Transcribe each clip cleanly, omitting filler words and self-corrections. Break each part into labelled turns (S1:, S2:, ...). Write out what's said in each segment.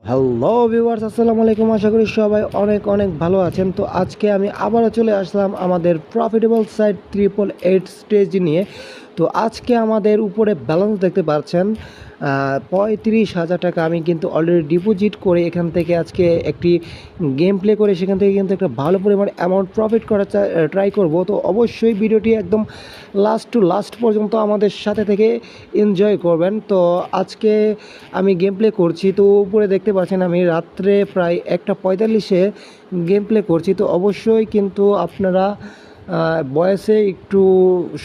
S1: Hello viewers, আসসালামু আলাইকুম। আশা করি সবাই অনেক অনেক ভালো আছেন। তো আজকে আমি আবারও চলে আসলাম আমাদের প্রফিটেবল সাইট 888 স্টেজ নিয়ে। তো আজকে আমাদের উপরে ব্যালেন্স দেখতে পাচ্ছেন 35,000 টাকা আমি কিন্তু অলরেডি ডিপোজিট করে এখান থেকে আজকে একটি গেম প্লে করে সেখান থেকে কিন্তু একটা ভালো পরিমাণ অ্যামাউন্ট প্রফিট করার ট্রাই করব। তো অবশ্যই ভিডিওটি একদম লাস্ট টু লাস্ট পর্যন্ত আমাদের সাথে থেকে এনজয় করবেন। তো আজকে আমি গেম প্লে করছি। তো উপরে দেখতে পাচ্ছেন আমি রাত্রে প্রায় 1:45-এ গেম প্লে করছি। তো অবশ্যই কিন্তু আপনারা বয়সে একটু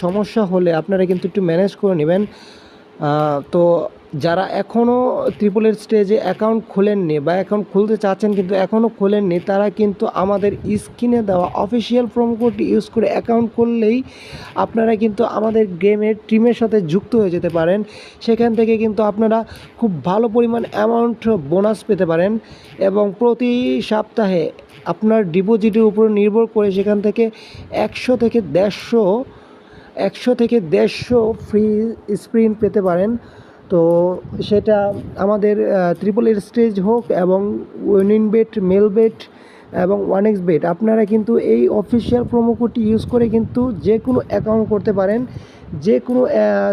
S1: সমস্যা হলে আপনারা কিন্তু একটু ম্যানেজ করে নেবেন। তো যারা এখনও ট্রিপলের স্টেজে অ্যাকাউন্ট খোলেননি বা অ্যাকাউন্ট খুলতে চাচ্ছেন কিন্তু এখনও খোলেননি, তারা কিন্তু আমাদের স্ক্রিনে দেওয়া অফিসিয়াল প্রোমো কোডটি ইউজ করে অ্যাকাউন্ট করলেই আপনারা কিন্তু আমাদের গেমের টিমের সাথে যুক্ত হয়ে যেতে পারেন। সেখান থেকে কিন্তু আপনারা খুব ভালো পরিমাণ অ্যামাউন্ট বোনাস পেতে পারেন এবং প্রতি সপ্তাহে আপনার ডিপোজিটের উপর নির্ভর করে সেখান থেকে 100 থেকে 150 ফ্রি স্প্রিন পেতে পারেন। তো সেটা আমাদের ট্রিপল এর স্টেজ হোক এবং উইনিং বেট, মেল বেট এবং ওয়ানেক্স বেট, আপনারা কিন্তু এই অফিসিয়াল প্রোমো কোডটি ইউজ করে কিন্তু যে কোনো অ্যাকাউন্ট করতে পারেন। যে কোনো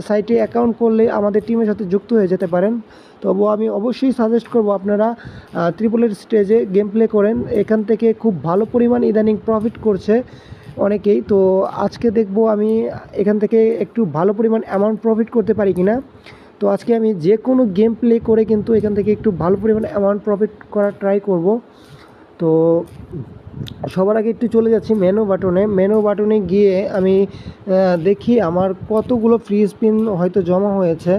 S1: সাইটে অ্যাকাউন্ট করলে আমাদের টিমের সাথে যুক্ত হয়ে যেতে পারেন। তবু আমি অবশ্যই সাজেস্ট করব আপনারা ট্রিপলের স্টেজে গেম প্লে করেন। এখান থেকে খুব ভালো পরিমাণ ইদানিং প্রফিট করছে অনেকেই। তো আজকে দেখব আমি এখান থেকে একটু ভালো পরিমাণ অ্যামাউন্ট প্রফিট করতে পারি কিনা। তো আজকে আমি যে কোনো গেম প্লে করে কিন্তু এখান থেকে একটু ভালো পরিমাণ অ্যামাউন্ট প্রফিট করার ট্রাই করব। তো সবার আগে একটু চলে যাচ্ছি মেনু বাটনে গিয়ে আমি দেখি আমার কতগুলো ফ্রি স্পিন হয়তো জমা হয়েছে।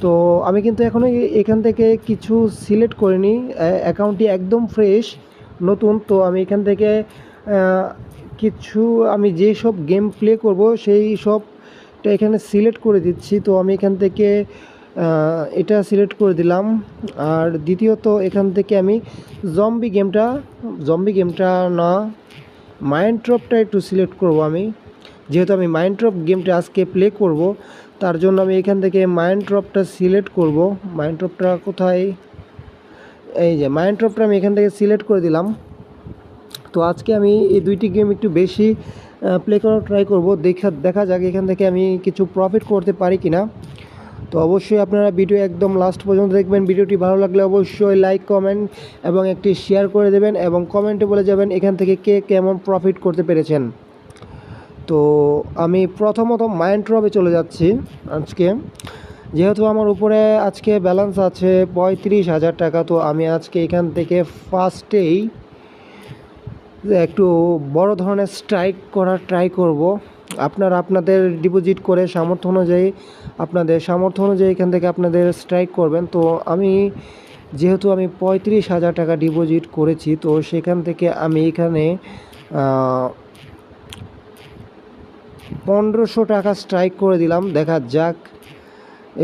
S1: তো আমি কিন্তু এখনও এখান থেকে কিছু সিলেক্ট করিনি, অ্যাকাউন্টটি একদম ফ্রেশ নতুন। তো আমি এখান থেকে কিছু আমি যেই সব গেম প্লে করব সেই সবটা এখানে সিলেক্ট করে দিচ্ছি। তো আমি এখান থেকে এটা সিলেক্ট করে দিলাম। আর দ্বিতীয়ত এখান থেকে আমি জম্বি গেমটা না, মাইনক্রাফটটা একটু সিলেক্ট করব আমি, যেহেতু আমি মাইনক্রাফট গেমটা আজকে প্লে করব। তার জন্য আমি এখান থেকে মাইনক্রাফটটা সিলেক্ট করব। মাইনক্রাফটটা কোথায়, এই যে মাইনক্রাফটটা আমি এখান থেকে সিলেক্ট করে দিলাম। তো আজকে আমি এই দুইটি গেম একটু বেশি প্লে করার ট্রাই করব, দেখা যাক এখান থেকে আমি কিছু প্রফিট করতে পারি কিনা। তো অবশ্যই আপনারা ভিডিও একদম লাস্ট পর্যন্ত দেখবেন। ভিডিওটি ভালো লাগলে অবশ্যই লাইক, কমেন্ট এবং একটি শেয়ার করে দেবেন এবং কমেন্টে বলে যাবেন এখান থেকে কে কেমন প্রফিট করতে পেরেছেন। তো আমি প্রথমত মাইনক্রাফটে চলে যাচ্ছি আজকে, যেহেতু আমার উপরে আজকে ব্যালেন্স আছে 35,000 টাকা। তো আমি আজকে এখান থেকে ফার্স্টেই একটু বড় ধরনের স্ট্রাইক করার ট্রাই করব। আপনারা আপনাদের ডিপোজিট করে আপনাদের সামর্থ্য অনুযায়ী এখান থেকে আপনাদের স্ট্রাইক করবেন। তো যেহেতু আমি 35,000 টাকা ডিপোজিট করেছি, তো সেখান থেকে আমি এখানে 1,500 টাকা স্ট্রাইক করে দিলাম। দেখা যাক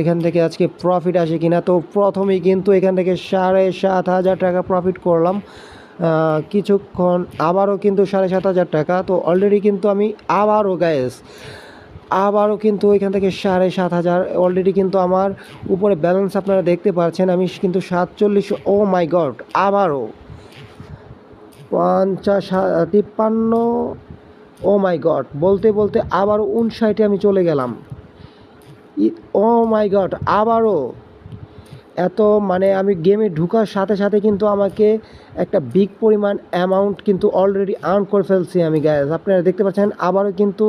S1: এখান থেকে আজকে প্রফিট আসে কিনা। তো প্রথমেই কিন্তু এখান থেকে 7,500 টাকা প্রফিট করলাম। কিছুক্ষণ আবারও কিন্তু 7,500 টাকা। তো অলরেডি কিন্তু আমি আবারও কিন্তু এখান থেকে 7,500 অলরেডি কিন্তু আমার উপরে ব্যালেন্স আপনারা দেখতে পাচ্ছেন। আমি কিন্তু 47, ও মাই গড, আবারও 53, ও মাই গড, বলতে বলতে আবারও 59-এ আমি চলে গেলাম। ও মাই গড, আবারও এত, মানে আমি গেমে ঢুকার সাথে সাথে কিন্তু আমাকে একটা বিগ পরিমাণ অ্যামাউন্ট কিন্তু অলরেডি আর্ন করে ফেলছি আমি গাইস। আপনারা দেখতে পাচ্ছেন আবারও কিন্তু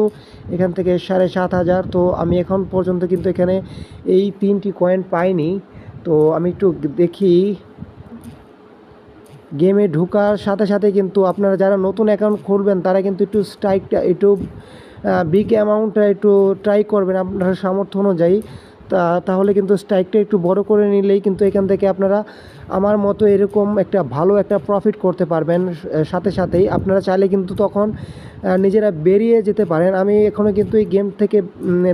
S1: এখান থেকে 7,500। তো আমি এখন পর্যন্ত কিন্তু এখানে এই 3টি কয়েন পাইনি। তো আমি একটু দেখি, গেমে ঢোকার সাথে সাথে কিন্তু আপনারা যারা নতুন অ্যাকাউন্ট খুলবেন তারা কিন্তু একটু বিগ অ্যামাউন্টটা একটু ট্রাই করবেন আপনার সামর্থ্য অনুযায়ী। তাহলে কিন্তু স্ট্রাইকটা একটু বড় করে নিলেই কিন্তু এখান থেকে আপনারা আমার মতো এরকম একটা ভালো একটা প্রফিট করতে পারবেন। সাথে সাথেই আপনারা চাইলে কিন্তু তখন নিজেরা বেরিয়ে যেতে পারেন। আমি এখনও কিন্তু এই গেম থেকে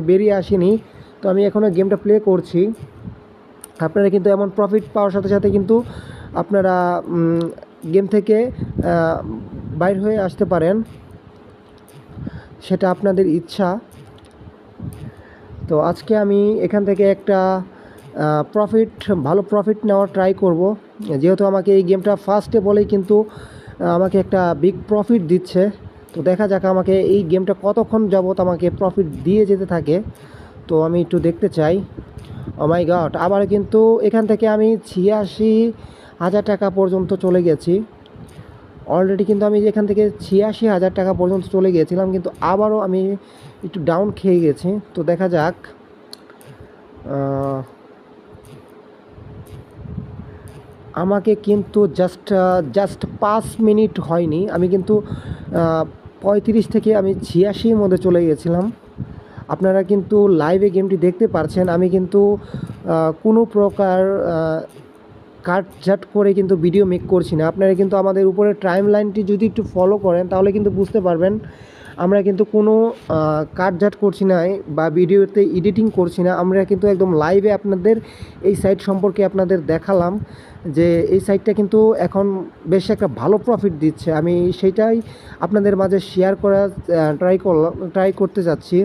S1: বেরিয়ে আসিনি। তো আমি এখনও গেমটা প্লে করছি। আপনারা কিন্তু এমন প্রফিট পাওয়ার সাথে সাথে কিন্তু আপনারা গেম থেকে বাইর হয়ে আসতে পারেন, সেটা আপনাদের ইচ্ছা। তো আজকে আমি এখান থেকে একটা ভালো প্রফিট নেওয়ার ট্রাই করব। যেহেতু আমাকে এই গেমটা ফার্স্টে বলেই কিন্তু আমাকে একটা বিগ প্রফিট দিচ্ছে। তো দেখা যাক আমাকে এই গেমটা কতক্ষণ যাবত আমাকে প্রফিট দিয়ে যেতে থাকে। তো আমি একটু দেখতে চাই। ও মাই গড, আবার কিন্তু এখান থেকে আমি ৮৬,০০০ টাকা পর্যন্ত চলে গেছি অলরেডি। কিন্তু আমি এখান থেকে ৮৬,০০০ টাকা পর্যন্ত চলে গিয়েছিলাম, কিন্তু আবারও আমি একটু ডাউন খেয়ে গেছি। তো দেখা যাক। আমাকে কিন্তু জাস্ট 5 মিনিট হয়নি, আমি কিন্তু ৩৫ থেকে আমি ৮৬-র মধ্যে চলে গেছিলাম। আপনারা কিন্তু লাইভে গেমটি দেখতে পারছেন। আমি কিন্তু কোনো প্রকার কাটঝাট করে কিন্তু ভিডিও মেক করছি না। আপনারা কিন্তু আমাদের উপরে টাইম লাইনটি যদি একটু ফলো করেন তাহলে কিন্তু বুঝতে পারবেন আমরা কিন্তু কোনো কাটঝাট করছি না বা ভিডিওতে এডিটিং করছি না। আমরা কিন্তু একদম লাইভে আপনাদের এই সাইট সম্পর্কে আপনাদের দেখালাম যে এই সাইটটা কিন্তু এখন বেশ একটা ভালো প্রফিট দিচ্ছে। আমি সেইটাই আপনাদের মাঝে শেয়ার করার ট্রাই করতে যাচ্ছি।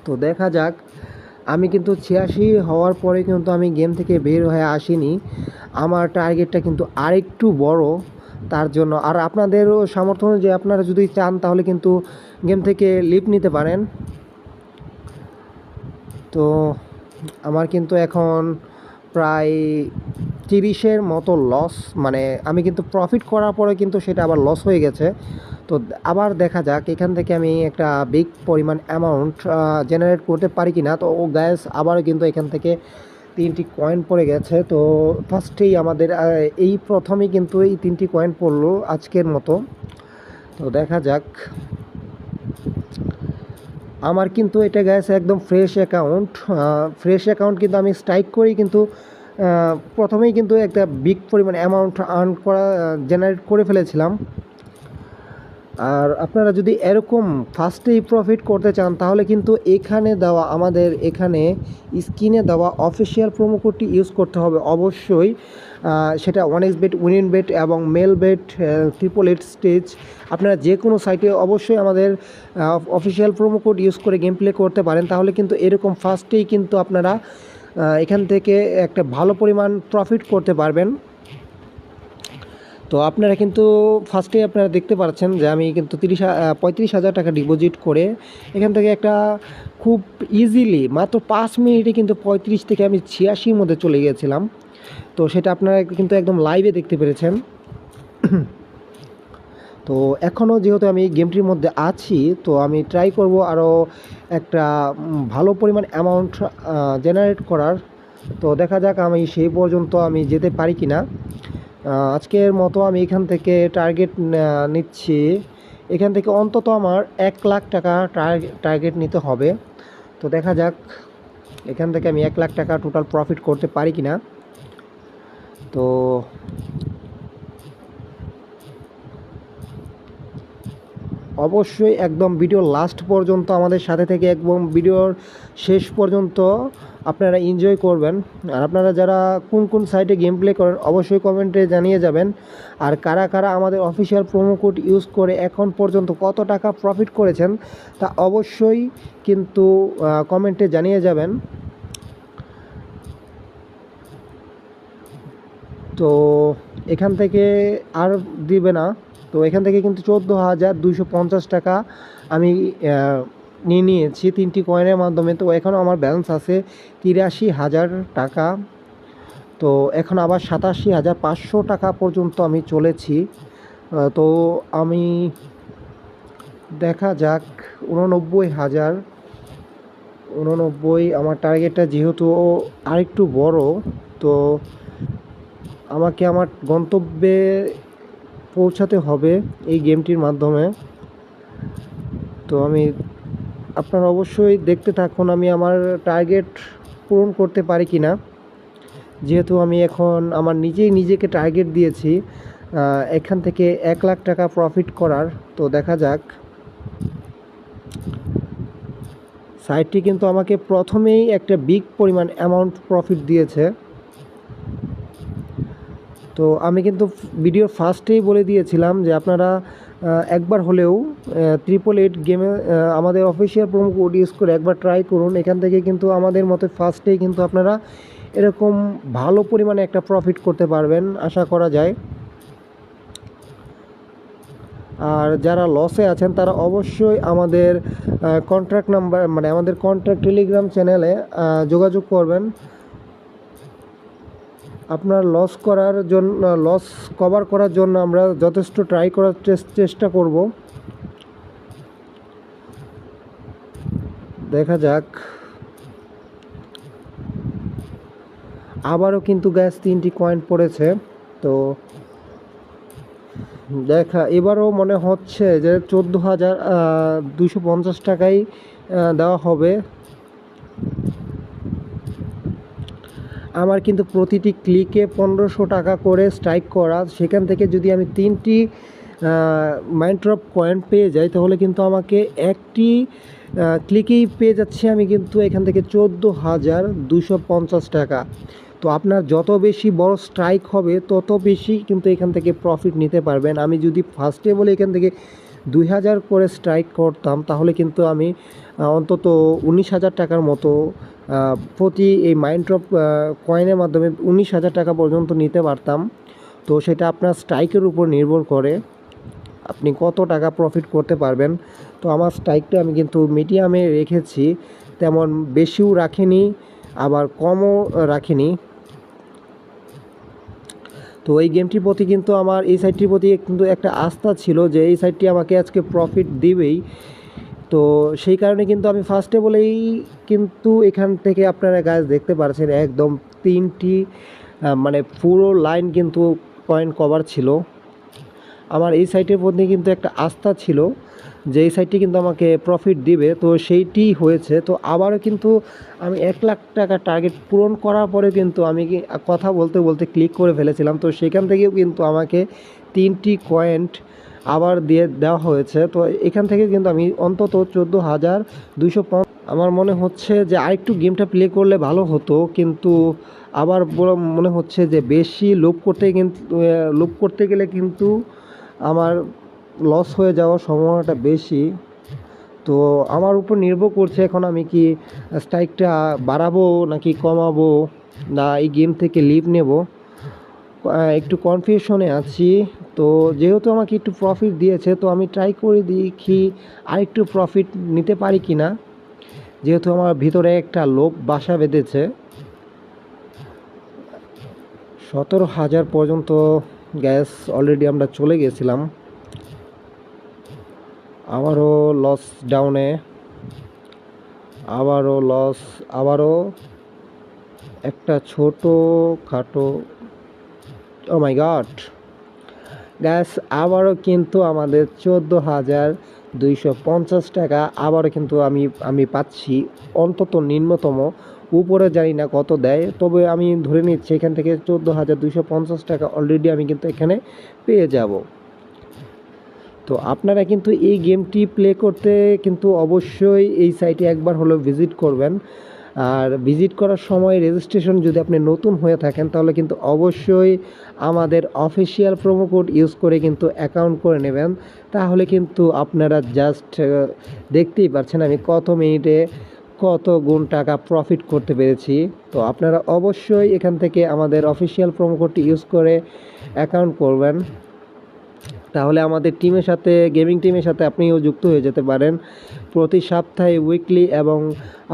S1: তো দেখা যাক। আমি কিন্তু ৮৬ হওয়ার পরে কিন্তু আমি গেম থেকে বের হয়ে আসিনি। আমার টার্গেটটা কিন্তু আরেকটু বড়, তার জন্য আর আপনাদেরও সামর্থ্য অনুযায়ী আপনারা যদি চান তাহলে কিন্তু গেম থেকে লিভ নিতে পারেন। তো আমার কিন্তু এখন প্রায় ৩০-এর মতো লস, মানে আমি কিন্তু প্রফিট করার পরে কিন্তু সেটা আবার লস হয়ে গেছে। তো আবার দেখা যাক এখান থেকে আমি একটা বিগ পরিমাণ অ্যামাউন্ট জেনারেট করতে পারি কি না। তো গ্যাস আবারও কিন্তু এখান থেকে 3টি কয়েন পড়ে গেছে। তো ফার্স্টেই আমাদের এই প্রথমেই কিন্তু এই 3টি কয়েন পড়লো আজকের মতো। তো দেখা যাক। আমার কিন্তু এটা গ্যাস একদম ফ্রেশ অ্যাকাউন্ট কিন্তু আমি স্ট্রাইক করেই কিন্তু প্রথমেই কিন্তু একটা বিগ পরিমাণ অ্যামাউন্ট আর্ন করা জেনারেট করে ফেলেছিলাম। আর আপনারা যদি এরকম ফার্স্টেই প্রফিট করতে চান তাহলে কিন্তু এখানে দেওয়া আমাদের এখানে স্ক্রিনে দেওয়া অফিসিয়াল প্রোমো কোডটি ইউজ করতে হবে অবশ্যই। সেটা 1xBet, উইনবেট এবং মেলবেট, 888 স্টেজ, আপনারা যে কোনো সাইটে অবশ্যই আমাদের অফিসিয়াল প্রোমো কোড ইউজ করে গেম প্লে করতে পারেন। তাহলে কিন্তু এরকম ফার্স্টেই কিন্তু আপনারা এখান থেকে একটা ভালো পরিমাণ প্রফিট করতে পারবেন। তো আপনারা কিন্তু ফার্স্টে আপনারা দেখতে পাচ্ছেন যে আমি কিন্তু 35,000 টাকা ডিপোজিট করে এখান থেকে একটা খুব ইজিলি মাত্র 5 মিনিটে কিন্তু 35 থেকে আমি 86-র মধ্যে চলে গিয়েছিলাম। তো সেটা আপনারা কিন্তু একদম লাইভে দেখতে পেরেছেন। তো এখনও যেহেতু আমি গেমটির মধ্যে আছি, তো আমি ট্রাই করব আরও একটা ভালো পরিমাণ অ্যামাউন্ট জেনারেট করার। তো দেখা যাক আমি সেই পর্যন্ত আমি যেতে পারি কি না। আজকের মতো আমি এখান থেকে টার্গেট নিচ্ছি। এখান থেকে অন্তত আমার 1 লাখ টাকা টার্গেট নিতে হবে। তো দেখা যাক এখান থেকে আমি 1 লাখ টাকা টোটাল প্রফিট করতে পারি কি না। তো অবশ্যই একদম ভিডিও লাস্ট পর্যন্ত আমাদের সাথে থেকে একদম ভিডিওর শেষ পর্যন্ত আপনারা এনজয় করবেন। আর আপনারা যারা কোন কোন সাইটে গেম প্লে করেন অবশ্যই কমেন্টে জানিয়ে যাবেন। আর কারা কারা আমাদের অফিসিয়াল প্রোমো কোড ইউজ করে এখন পর্যন্ত কত টাকা প্রফিট করেছেন তা অবশ্যই কিন্তু কমেন্টে জানিয়ে যাবেন। তো এখান থেকে আর দিবে না। তো এখান থেকে কিন্তু 14,250 টাকা আমি নিয়ে নিয়েছি 3টি কয়েনের মাধ্যমে। তো এখন আমার ব্যালেন্স আছে 83,000 টাকা। তো এখন আবার 87,500 টাকা পর্যন্ত আমি চলেছি। তো আমি দেখা যাক 89,000 আমার টার্গেটটা যেহেতু আরেকটু বড়, তো আমাকে আমার গন্তব্যে পৌঁছাতে হবে এই গেমটির মাধ্যমে। তো আপনারা অবশ্যই দেখতে থাকুন আমি আমার টার্গেট পূরণ করতে পারি কি না। যেহেতু আমি এখন আমার নিজেকে টার্গেট দিয়েছি এখান থেকে 1 লাখ টাকা প্রফিট করার। তো দেখা যাক। সাইটটি কিন্তু আমাকে প্রথমেই একটা বিগ পরিমাণ অ্যামাউন্ট প্রফিট দিয়েছে। তো আমি কিন্তু ভিডিওর ফার্স্টেই বলে দিয়েছিলাম যে আপনারা একবার হলেও 888 গেমে আমাদের অফিসিয়াল প্রোমো কোড ইউজ করে একবার ট্রাই করুন। এখান থেকে কিন্তু আমাদের মতো ফার্স্টেই কিন্তু আপনারা এরকম ভালো পরিমাণে একটা প্রফিট করতে পারবেন আশা করা যায়। আর যারা লসে আছেন তারা অবশ্যই আমাদের কন্ট্যাক্ট নাম্বার মানে আমাদের কন্ট্যাক্ট টেলিগ্রাম চ্যানেলে যোগাযোগ করবেন। আপনার লস কভার করার জন্য আমরা যথেষ্ট ট্রাই করার চেষ্টা করব। দেখা যাক। আবারও কিন্তু গ্যাস 3টি কয়েন পড়েছে। তো এবারও মনে হচ্ছে যে 14,250 টাকাই দেওয়া হবে। আমার কিন্তু প্রতিটি ক্লিকে 1500 টাকা করে স্ট্রাইক করা, সেখান থেকে যদি আমি 3টি মাইনড্রপ কয়েন পেয়ে যাই তাহলে কিন্তু আমাকে একটি ক্লিকেই পেয়ে যাচ্ছি আমি কিন্তু এখান থেকে 14,250 টাকা। তো আপনার যত বেশি বড় স্ট্রাইক হবে তত বেশি কিন্তু এখান থেকে প্রফিট নিতে পারবেন। আমি যদি ফার্স্টে বলে এখান থেকে 2,000 করে স্ট্রাইক করতাম তাহলে কিন্তু আমি অন্তত 19,000 টাকার মতো প্রতি এই মাইনড্রপ কয়েনের মাধ্যমে 19,000 টাকা পর্যন্ত নিতে পারতাম। তো সেটা আপনার স্ট্রাইকের উপর নির্ভর করে আপনি কত টাকা প্রফিট করতে পারবেন। তো আমার স্ট্রাইকটা আমি কিন্তু মিডিয়ামে রেখেছি, তেমন বেশিও রাখিনি আবার কমও রাখিনি। তো এই গেমটির প্রতি কিন্তু আমার এই সাইটটির প্রতি কিন্তু একটা আস্থা ছিল যে এই সাইটটি আমাকে আজকে প্রফিট দিবেই। তো সেই কারণে কিন্তু আমি ফার্স্টে বলেই কিন্তু এখান থেকে আপনারা গাছ দেখতে পাচ্ছেন একদম 3টি মানে পুরো লাইন কিন্তু কয়েন কভার ছিল। আমার এই সাইটের প্রতি কিন্তু একটা আস্থা ছিল যে এই সাইটটি কিন্তু আমাকে প্রফিট দিবে, তো সেইটি হয়েছে। তো আবারও কিন্তু আমি 1 লাখ টাকা টার্গেট পূরণ করার পরে কিন্তু আমি কথা বলতে বলতে ক্লিক করে ফেলেছিলাম। তো সেখান থেকেও কিন্তু আমাকে 3টি কয়েন আবার দেওয়া হয়েছে। তো এখান থেকে কিন্তু আমি অন্তত 14,250। আমার মনে হচ্ছে যে আরেকটু গেমটা প্লে করলে ভালো হতো, কিন্তু আবার মনে হচ্ছে যে বেশি লোভ করতে গেলে কিন্তু আমার লস হয়ে যাওয়ার সম্ভাবনাটা বেশি। তো আমার উপর নির্ভর করছে এখন আমি কি স্ট্রাইকটা বাড়াবো নাকি কমাবো, না এই গেম থেকে লিভ নেব, একটু কনফিউশনে আছি। তো যেহেতু আমাকে একটু প্রফিট দিয়েছে তো আমি ট্রাই করে দেখি আরেকটু প্রফিট নিতে পারি কি না, যেহেতু আমার ভিতরে একটা লোভ বাসা বেঁধেছে। 17,000 পর্যন্ত গ্যাস অলরেডি আমরা চলে গেছিলাম। আবারও লস ডাউনে, আবারও লস, আবারও একটা ছোট খাটো, ও মাই গড গ্যাস, আবারও কিন্তু আমাদের 14,250 টাকা আবারও কিন্তু আমি পাচ্ছি অন্তত নিম্নতম। উপরে জানি না কত দেয়, তবে আমি ধরে নিচ্ছি এখান থেকে 14,250 টাকা অলরেডি আমি কিন্তু এখানে পেয়ে যাব। তো আপনারা কিন্তু এই গেমটি প্লে করতে কিন্তু অবশ্যই এই সাইটে একবার হলেও ভিজিট করবেন। আর ভিজিট করার সময় রেজিস্ট্রেশন যদি আপনি নতুন হয়ে থাকেন তাহলে কিন্তু অবশ্যই আমাদের অফিসিয়াল প্রোমো কোড ইউজ করে কিন্তু অ্যাকাউন্ট করে নেবেন। তাহলে কিন্তু আপনারা জাস্ট দেখতেই পাচ্ছেন আমি কত মিনিটে কত গুণ টাকা প্রফিট করতে পেরেছি। তো আপনারা অবশ্যই এখান থেকে আমাদের অফিসিয়াল প্রোমো কোডটি ইউজ করে অ্যাকাউন্ট করবেন, তাহলে আমাদের টিমের সাথে গেমিং টিমের সাথে আপনিও যুক্ত হয়ে যেতে পারেন। প্রতি সপ্তাহে উইকলি এবং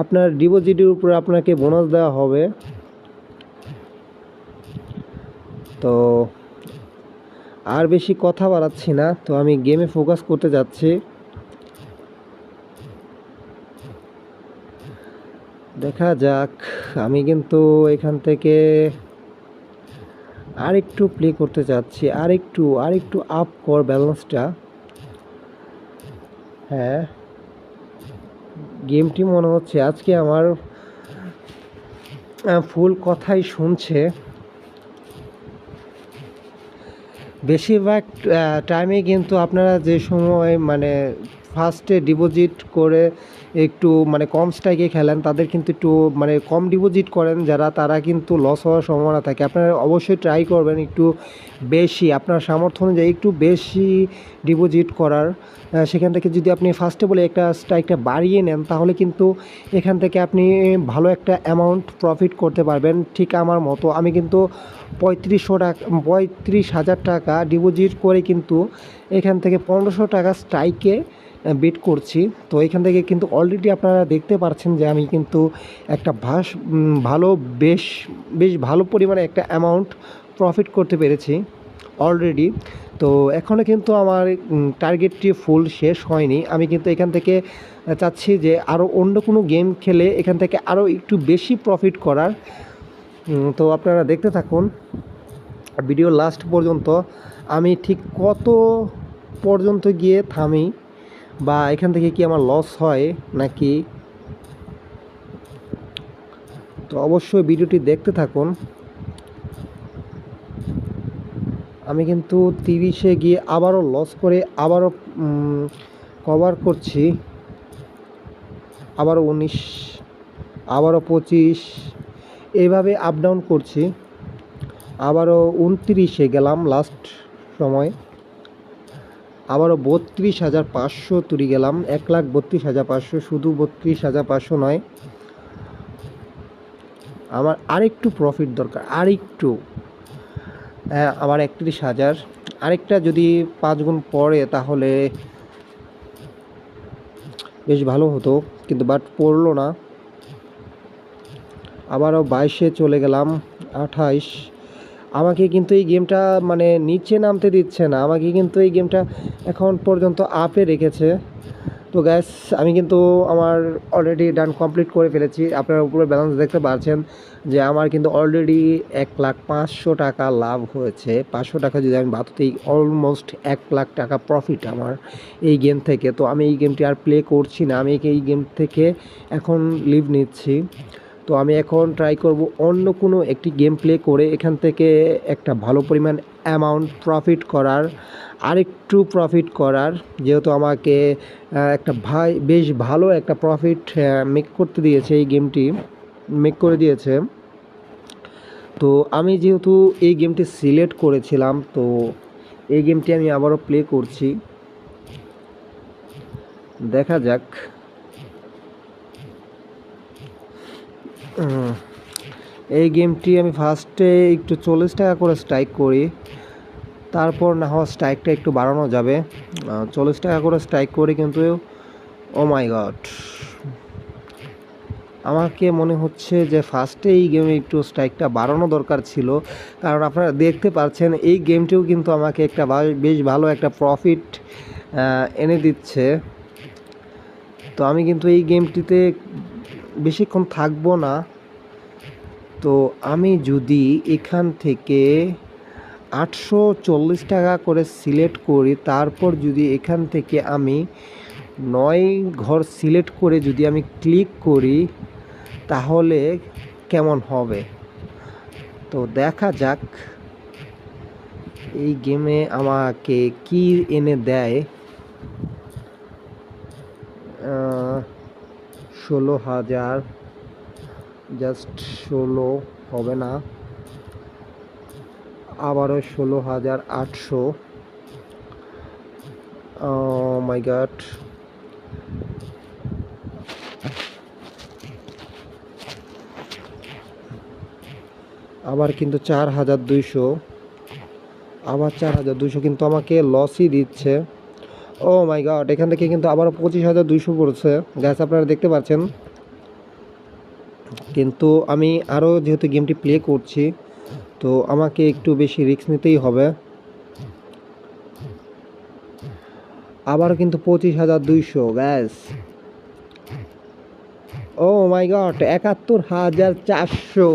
S1: আপনার ডিপোজিটের উপরে আপনাকে বোনাস দেওয়া হবে। তো আর বেশি কথা বাড়াচ্ছি না, তো আমি গেমে ফোকাস করতে যাচ্ছি। দেখা যাক। আমি কিন্তু এখান থেকে আরেকটু প্লে করতে চাচ্ছি, আরেকটু আপ কর ব্যালেন্সটা। হ্যাঁ, গেমটি মনে হচ্ছে আজকে আমার ফুল কথাই শুনছে। বেশিরভাগ টাইমে কিন্তু আপনারা যে সময় মানে ফার্স্টে ডিপোজিট করে একটু মানে কম স্ট্রাইকে খেলেন তাদের কিন্তু একটু মানে কম ডিপোজিট করেন যারা, তারা কিন্তু লস হওয়ার সম্ভাবনা থাকে। আপনারা অবশ্যই ট্রাই করবেন একটু বেশি, আপনার সামর্থ্য অনুযায়ী একটু বেশি ডিপোজিট করার। সেখান থেকে যদি আপনি ফার্স্টে বলে একটা স্ট্রাইকটা বাড়িয়ে নেন তাহলে কিন্তু এখান থেকে আপনি ভালো একটা অ্যামাউন্ট প্রফিট করতে পারবেন। ঠিক আমার মতো আমি কিন্তু 35,000 টাকা ডিপোজিট করে কিন্তু এখান থেকে 1500 টাকা স্ট্রাইকে বিট করছি। তো এখান থেকে কিন্তু অলরেডি আপনারা দেখতে পাচ্ছেন যে আমি কিন্তু একটা ভালো বেশ বেশ ভালো পরিমাণে একটা অ্যামাউন্ট প্রফিট করতে পেরেছি অলরেডি। তো এখনও কিন্তু আমার টার্গেটটি ফুল শেষ হয়নি। আমি কিন্তু এখান থেকে চাচ্ছি যে আরও অন্য কোনো গেম খেলে এখান থেকে আরও একটু বেশি প্রফিট করার। তো আপনারা দেখতে থাকুন ভিডিও লাস্ট পর্যন্ত, আমি ঠিক কত পর্যন্ত গিয়ে থামি বা এখান থেকে কি আমার লস হয় নাকি। তো অবশ্যই ভিডিওটি দেখতে থাকুন। আমি কিন্তু 30-এ গিয়ে আবারও লস করে আবারও কভার করছি, আবারও 19, আবারও 25, এইভাবে আপ ডাউন করছি। আবারও 29-এ গেলাম লাস্ট সময়, আবারও 32,500 তুলে গেলাম, 1,32,500, শুধু 32,500 নয়, আমার আরেকটু প্রফিট দরকার, আরেকটু। হ্যাঁ, আমার 31,000, আরেকটা যদি 5 গুণ পড়ে তাহলে বেশ ভালো হতো, কিন্তু বাট পড়লো না। আবারও 22-এ চলে গেলাম, 28। আমাকে কিন্তু এই গেমটা মানে নিচে নামতে দিচ্ছে না, আমাকে কিন্তু এই গেমটা এখন পর্যন্ত আপে রেখেছে। তো গ্যাস আমি কিন্তু আমার অলরেডি ডান কমপ্লিট করে ফেলেছি। আপনারা উপরে ব্যালেন্স দেখতে পাচ্ছেন যে আমার কিন্তু অলরেডি 1,05,000 টাকা লাভ হয়েছে। 500 টাকা যদি আমি বাদ দিই, অলমোস্ট 1,00,000 টাকা প্রফিট আমার এই গেম থেকে। তো আমি এই গেমটি আর প্লে করছি না, আমি এই গেম থেকে এখন লিভ নিচ্ছি। তো আমি এখন ট্রাই করব অন্য কোনো একটি গেম প্লে করে এখান থেকে একটা ভালো পরিমাণ অ্যামাউন্ট প্রফিট করার, আরেকটু প্রফিট করার, যেহেতু আমাকে একটা বেশ ভালো একটা প্রফিট মেক করতে দিয়েছে, এই গেমটি মেক করে দিয়েছে। তো আমি যেহেতু এই গেমটি সিলেক্ট করেছিলাম, তো এই গেমটি আমি আবারও প্লে করছি, দেখা যাক। এই গেমটি আমি ফার্স্টে একটু 40 টাকা করে স্ট্রাইক করি, তারপর না হয় স্ট্রাইকটা একটু বাড়ানো যাবে। 40 টাকা করে স্ট্রাইক করি, কিন্তু ও মাই গড, আমাকে মনে হচ্ছে যে ফার্স্টে এই গেমে একটু স্ট্রাইকটা বাড়ানো দরকার ছিল, কারণ আপনারা দেখতে পাচ্ছেন এই গেমটিও কিন্তু আমাকে একটা বেশ ভালো একটা প্রফিট এনে দিচ্ছে। তো আমি কিন্তু এই গেমটিতে বেশিক্ষণ থাকবো না। তো আমি যদি এখান থেকে 840 টাকা করে সিলেক্ট করি, তারপর যদি এখান থেকে আমি 9 ঘর সিলেক্ট করে যদি আমি ক্লিক করি তাহলে কেমন হবে, তো দেখা যাক এই গেমে আমাকে কি এনে দেয়। 16,000, জাস্ট 16 হবে না, আবারও 16,800। মাই গড, আবার কিন্তু 4,200, আবার 4,200, কিন্তু আমাকে লসই দিচ্ছে। ও মাই গড, এখান থেকে কিন্তু আবার 25,200 পড়ছে গ্যাস, আপনারা দেখতে পাচ্ছেন। কিন্তু আমি আরও যেহেতু গেমটি প্লে করছি, তো আমাকে একটু বেশি রিস্ক নিতেই হবে। আবারও কিন্তু 25,200 গ্যাস। ও মাই গড, 71,400।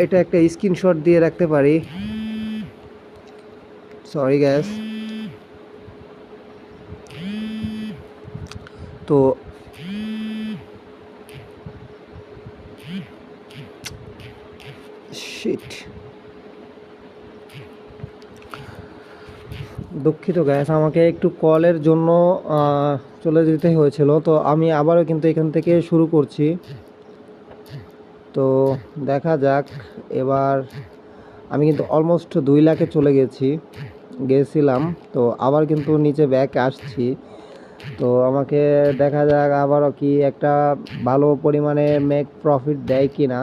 S1: এটা একটা স্ক্রিনশট দিয়ে রাখতে পারি, সরি গ্যাস। তো শিট, দুঃখিত গ্যাস, আমাকে একটু কলের জন্য চলে যেতে হয়েছিল। তো আমি আবারও কিন্তু এখান থেকে শুরু করছি। তো দেখা যাক এবার। আমি কিন্তু অলমোস্ট 2 লাখে চলে গেছিলাম। তো আবার কিন্তু নিচে ব্যাক আসছি। তো আমাকে দেখা যাক আবারও কি একটা ভালো পরিমাণে মেক প্রফিট দেয় কি না।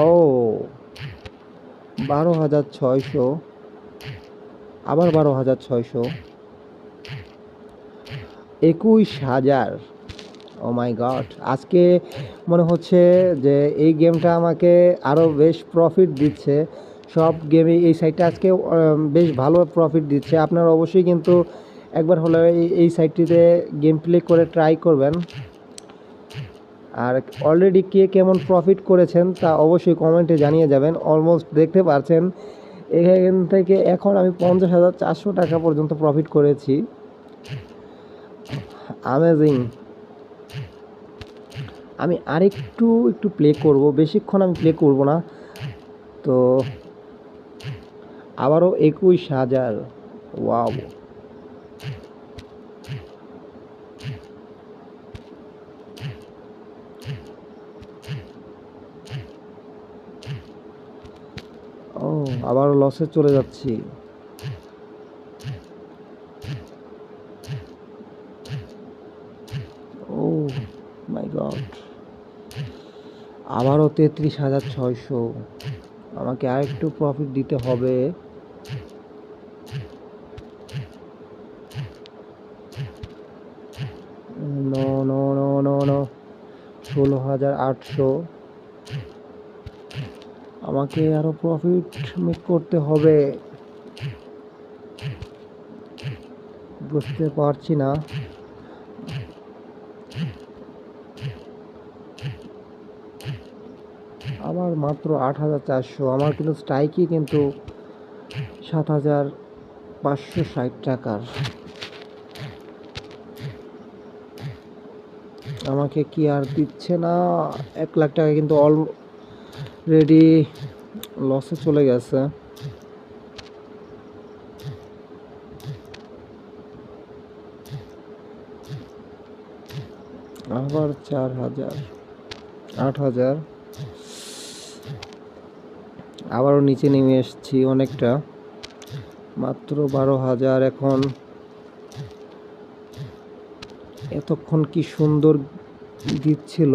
S1: ও 12,600, আবার 12,600, 21,000। ও মাই গড, আজকে মনে হচ্ছে যে এই গেমটা আমাকে আরও বেশ প্রফিট দিচ্ছে। সব গেমে এই সাইটটা আজকে বেশ ভালো প্রফিট দিচ্ছে। আপনারা অবশ্যই কিন্তু একবার হলে এই সাইটটিতে গেম প্লে করে ট্রাই করবেন। আর অলরেডি কে কেমন প্রফিট করেছেন তা অবশ্যই কমেন্টে জানিয়ে যাবেন। অলমোস্ট দেখতে পাচ্ছেন এখান থেকে এখন আমি 50,400 টাকা পর্যন্ত প্রফিট করেছি। অ্যামেজিং। আমি আরেকটু প্লে করব, বেশিক্ষণ আমি প্লে করব না। তো আবারও 21,000। ওয়াও, ও আবারও লসে চলে যাচ্ছি। ও মাই গড, আবারও 33,600। আমাকে আরেকটু প্রফিট দিতে হবে। No no no no no, 16,800। আমাকে আরো প্রফিট মেক করতে হবে। বুঝতে পারছি না। আমার মাত্র 8,400। আমার কিন্তু স্ট্রাইকই কিন্তু 7,560 টাকার। আমাকে কি আর দিচ্ছে না। 1 লাখ টাকা কিন্তু অলরেডি লসে চলে গেছে। আবার 4,000, 8,000। আবারও নিচে নেমে এসেছি অনেকটা, মাত্র 12,000। এখন এতক্ষণ কি সুন্দর দিচ্ছিল,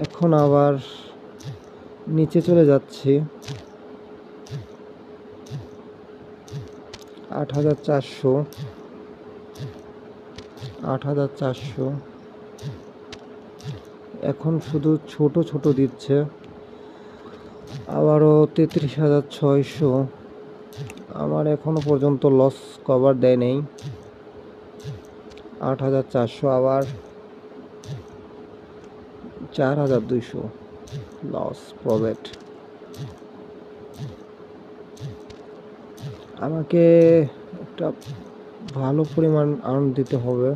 S1: এখন আবার নিচে চলে যাচ্ছি। 8,400, 8,400। এখন শুধু ছোট ছোট দিচ্ছে। আবারও 33,600। আমার এখনো পর্যন্ত লস কভার দেয় নেই। 8,400, আবার 4,200 লস প্রফিট। আমাকে একটা ভালো পরিমাণ আর্ন দিতে হবে।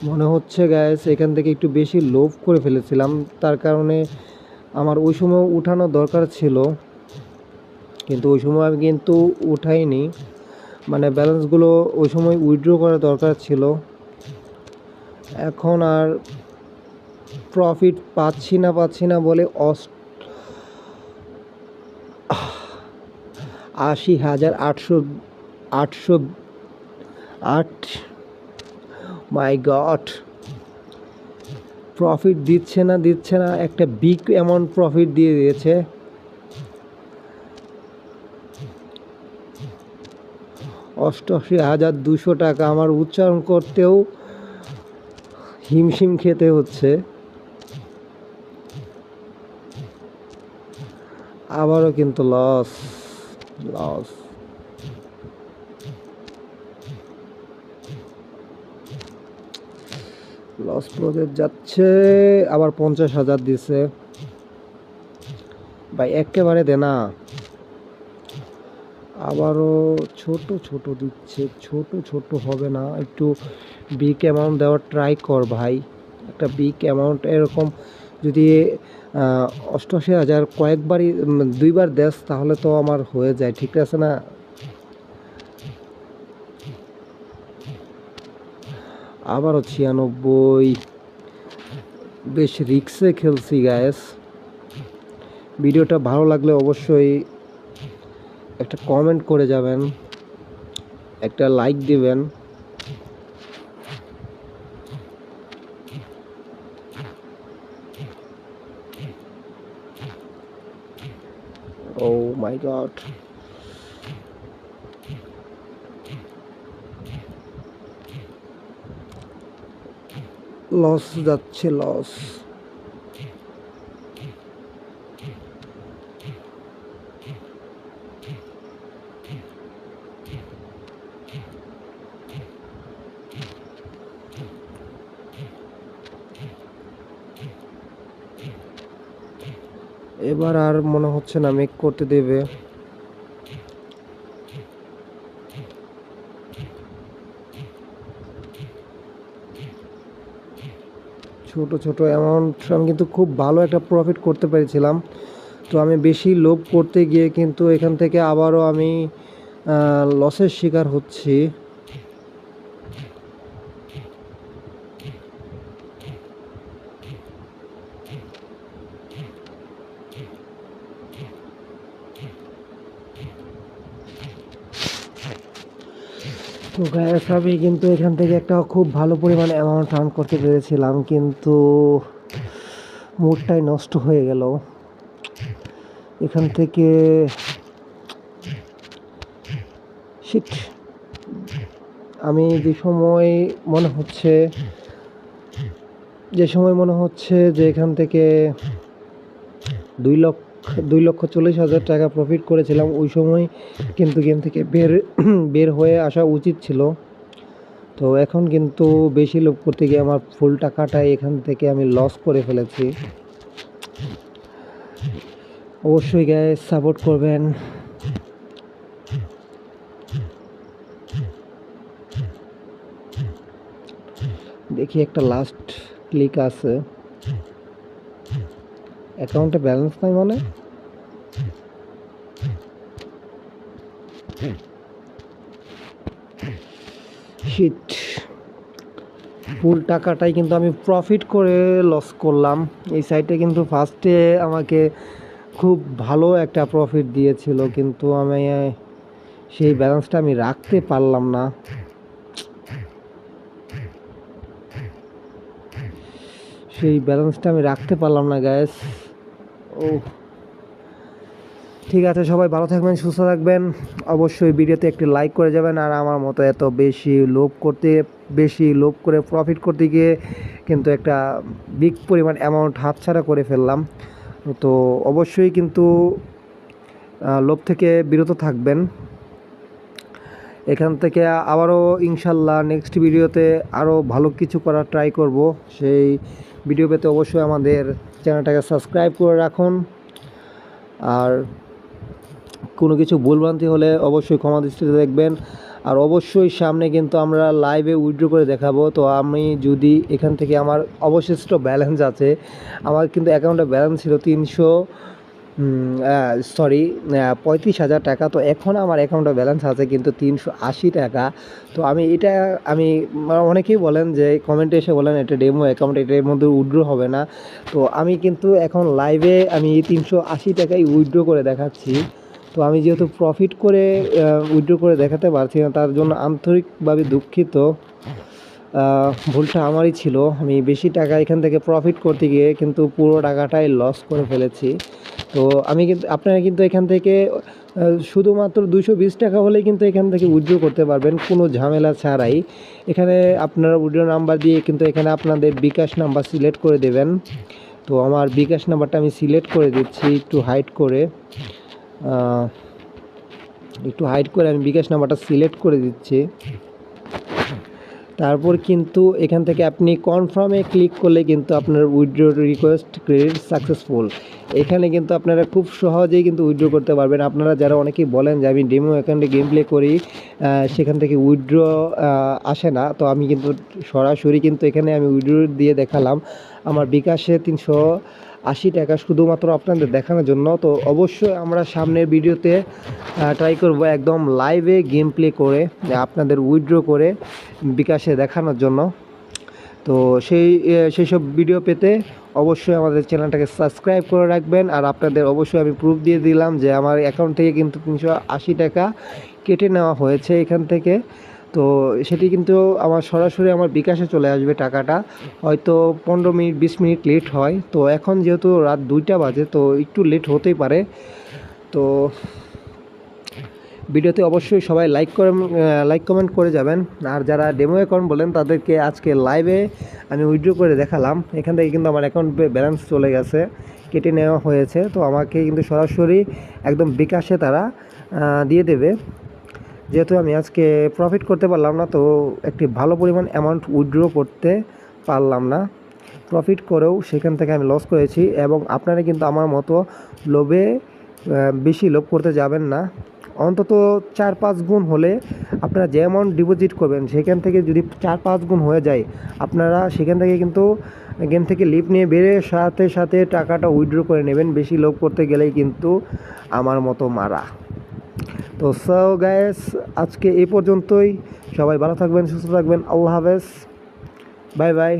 S1: মনে হচ্ছে গ্যাস এখান থেকে একটু বেশি লোভ করে ফেলেছিলাম, তার কারণে আমার ওই সময় উঠানো দরকার ছিল, কিন্তু ওই সময় আমি কিন্তু উঠাইনি। মানে ব্যালেন্সগুলো ওই সময় উইথড্র করা দরকার ছিল। এখন আর প্রফিট পাচ্ছি না বলে 80,808। মাই গড, প্রফিট দিচ্ছে না, একটা বিগ অ্যামাউন্ট প্রফিট দিয়ে দিয়েছে। 88,200 টাকা। আমার উচ্চারণ করতেও হিমশিম খেতে হচ্ছে। আবারও কিন্তু লস। লস প্রজেক্ট যাচ্ছে। আবার 50,000 দিছে ভাই, একেবারে দেনা। আবারও ছোট দিচ্ছে। ছোট হবে না, একটু বিগ অ্যামাউন্ট দেওয়ার ট্রাই কর ভাই। একটা বিগ অ্যামাউন্ট এরকম যদি 88,000 কয়েকবারই দুইবার দেশ তাহলে তো আমার হয়ে যায়, ঠিক আছে না? আবারও 96, বেশ রিক্সে খেলছি গায়েস। ভিডিওটা ভালো লাগলে অবশ্যই একটা কমেন্ট করে যাবেন, একটা লাইক দিবেন। ও মাই গড, লস যাচ্ছে, লস। এবার আর মনে হচ্ছে না মেক করতে দেবে। ছোট ছোট অ্যামাউন্ট আমি কিন্তু খুব ভালো একটা প্রফিট করতে পেরেছিলাম। তো আমি বেশি লোভ করতে গিয়ে কিন্তু এখান থেকে আবারও আমি লসের শিকার হচ্ছি। তো গায়েস আমি কিন্তু এখান থেকে একটা খুব ভালো পরিমাণে অ্যামাউন্ট আর্ন করতে পেরেছিলাম, কিন্তু মুডটাই নষ্ট হয়ে গেল এখান থেকে। শিট, আমি যে সময় মনে হচ্ছে যে এখান থেকে 2,40,000 টাকা প্রফিট করেছিলাম, ওই সময় কিন্তু গেম থেকে বের হয়ে আসা উচিত ছিল। তো এখন কিন্তু বেশি লোভ করতে গিয়ে আমার ফুল টাকাটা এখান থেকে আমি লস করে ফেলেছি। অবশ্যই গাইস সাপোর্ট করবেন। দেখি একটা লাস্ট ক্লিক আছে, অ্যাকাউন্টে ব্যালেন্স নাই মানে। শিট, ফুল টাকাটাই কিন্তু আমি প্রফিট করে লস করলাম। এই সাইটে কিন্তু ফার্স্টে আমাকে খুব ভালো একটা প্রফিট দিয়েছিল, কিন্তু আমি সেই ব্যালেন্সটা আমি রাখতে পারলাম না। গ্যাস। ও ঠিক আছে, সবাই ভালো থাকবেন, সুস্থ থাকবেন। অবশ্যই ভিডিওতে একটি লাইক করে যাবেন। আর আমার মতো এত বেশি লোভ করে প্রফিট করতে গিয়ে কিন্তু একটা বিগ পরিমাণ অ্যামাউন্ট হাতছাড়া করে ফেললাম। তো অবশ্যই কিন্তু লোভ থেকে বিরত থাকবেন। এখান থেকে আবারও ইনশাল্লাহ নেক্সট ভিডিওতে আরও ভালো কিছু করার ট্রাই করব। সেই ভিডিও পেতে অবশ্যই আমাদের চ্যানেলটাকে সাবস্ক্রাইব করে রাখুন। আর কোনো কিছু ভুলভ্রান্তি হলে অবশ্যই ক্ষমা দৃষ্টিতে দেখবেন। আর অবশ্যই সামনে কিন্তু আমরা লাইভে উইথড্র করে দেখাবো। তো আমি যদি এখান থেকে আমার অবশিষ্ট ব্যালেন্স আছে, আমার কিন্তু অ্যাকাউন্টে ব্যালেন্স ছিল 35,000 টাকা। তো এখন আমার অ্যাকাউন্টে ব্যালেন্স আছে কিন্তু 380 টাকা। তো আমি অনেকেই বলেন যে কমেন্টে এসে বলেন এটা ডেমো অ্যাকাউন্ট, এটার মধ্যে উইথড্র হবে না। তো আমি কিন্তু এখন লাইভে আমি 380 টাকায় উইথড্র করে দেখাচ্ছি। তো আমি যেহেতু প্রফিট করে উইথড্র করে দেখাতে পারছি না, তার জন্য আন্তরিকভাবে দুঃখিত। ভুলটা আমারই ছিল। আমি বেশি টাকা এখান থেকে প্রফিট করতে গিয়ে কিন্তু পুরো টাকাটাই লস করে ফেলেছি। তো আপনারা কিন্তু এখান থেকে শুধুমাত্র 220 টাকা হলেই কিন্তু এখান থেকে উইথড্র করতে পারবেন কোনো ঝামেলা ছাড়াই। এখানে আপনারা উইথড্র নাম্বার দিয়ে কিন্তু এখানে আপনাদের বিকাশ নাম্বার সিলেক্ট করে দেবেন। তো আমার বিকাশ নাম্বারটা আমি সিলেক্ট করে দিচ্ছি, একটু হাইড করে আমি বিকাশ নাম্বারটা সিলেক্ট করে দিচ্ছি। তারপর কিন্তু এখান থেকে আপনি কনফার্মে ক্লিক করলে কিন্তু আপনার উইথড্র রিকোয়েস্ট ক্রেডিট সাকসেসফুল। এখানে কিন্তু আপনারা খুব সহজেই কিন্তু উইথড্র করতে পারবেন। আপনারা যারা অনেকেই বলেন যে আমি ডেমো অ্যাকাউন্টে গেম প্লে করি, সেখান থেকে উইথড্র আসে না, তো আমি কিন্তু সরাসরি কিন্তু এখানে আমি উইথড্র দিয়ে দেখালাম আমার বিকাশে 380 টাকা শুধুমাত্র আপনাদের দেখানোর জন্য। তো অবশ্যই আমরা সামনের ভিডিওতে ট্রাই করব একদম লাইভে গেম প্লে করে আপনাদের উইথড্র করে বিকাশে দেখানোর জন্য। তো সেই সব ভিডিও পেতে অবশ্যই আমাদের চ্যানেলটাকে সাবস্ক্রাইব করে রাখবেন। আর আপনাদের অবশ্যই আমি প্রুফ দিয়ে দিলাম যে আমার অ্যাকাউন্ট থেকে কিন্তু 380 টাকা কেটে নেওয়া হয়েছে এখান থেকে। তো সেটি কিন্তু আমার সরাসরি আমার বিকাশে চলে আসবে টাকাটা, হয়তো 15 মিনিট 20 মিনিট লেট হয়। তো এখন যেহেতু রাত 2টা বাজে, তো একটু লেট হতেই পারে। তো ভিডিওতে অবশ্যই সবাই লাইক কমেন্ট করে যাবেন। আর যারা ডেমো অ্যাকাউন্ট বলেন তাদেরকে আজকে লাইভে আমি উইথড্র করে দেখালাম। এখান থেকে কিন্তু আমার অ্যাকাউন্টে ব্যালেন্স চলে গেছে, কেটে নেওয়া হয়েছে। তো আমাকে কিন্তু সরাসরি একদম বিকাশে তারা দিয়ে দেবে। যেহেতু আমি আজকে প্রফিট করতে পারলাম না, তো একটি ভালো পরিমাণ অ্যামাউন্ট উইথড্র করতে পারলাম না। প্রফিট করেও সেখান থেকে আমি লস করেছি। এবং আপনারা কিন্তু আমার মতো লোভে বেশি লোভ করতে যাবেন না। অন্তত 4-5 গুণ হলে আপনারা যে অ্যামাউন্ট ডিপোজিট করবেন সেখান থেকে যদি 4-5 গুণ হয়ে যায়, আপনারা সেখান থেকে কিন্তু গেম থেকে লিভ নিয়ে বেরিয়ে সাথে সাথে টাকাটা উইথড্র করে নেবেন। বেশি লোভ করতে গেলেই কিন্তু আমার মতো মারা। তো সো গাইস, আজকে এই পর্যন্তই। সবাই ভালো থাকবেন, সুস্থ থাকবেন। আল্লাহ হাফেজ, বাই বাই।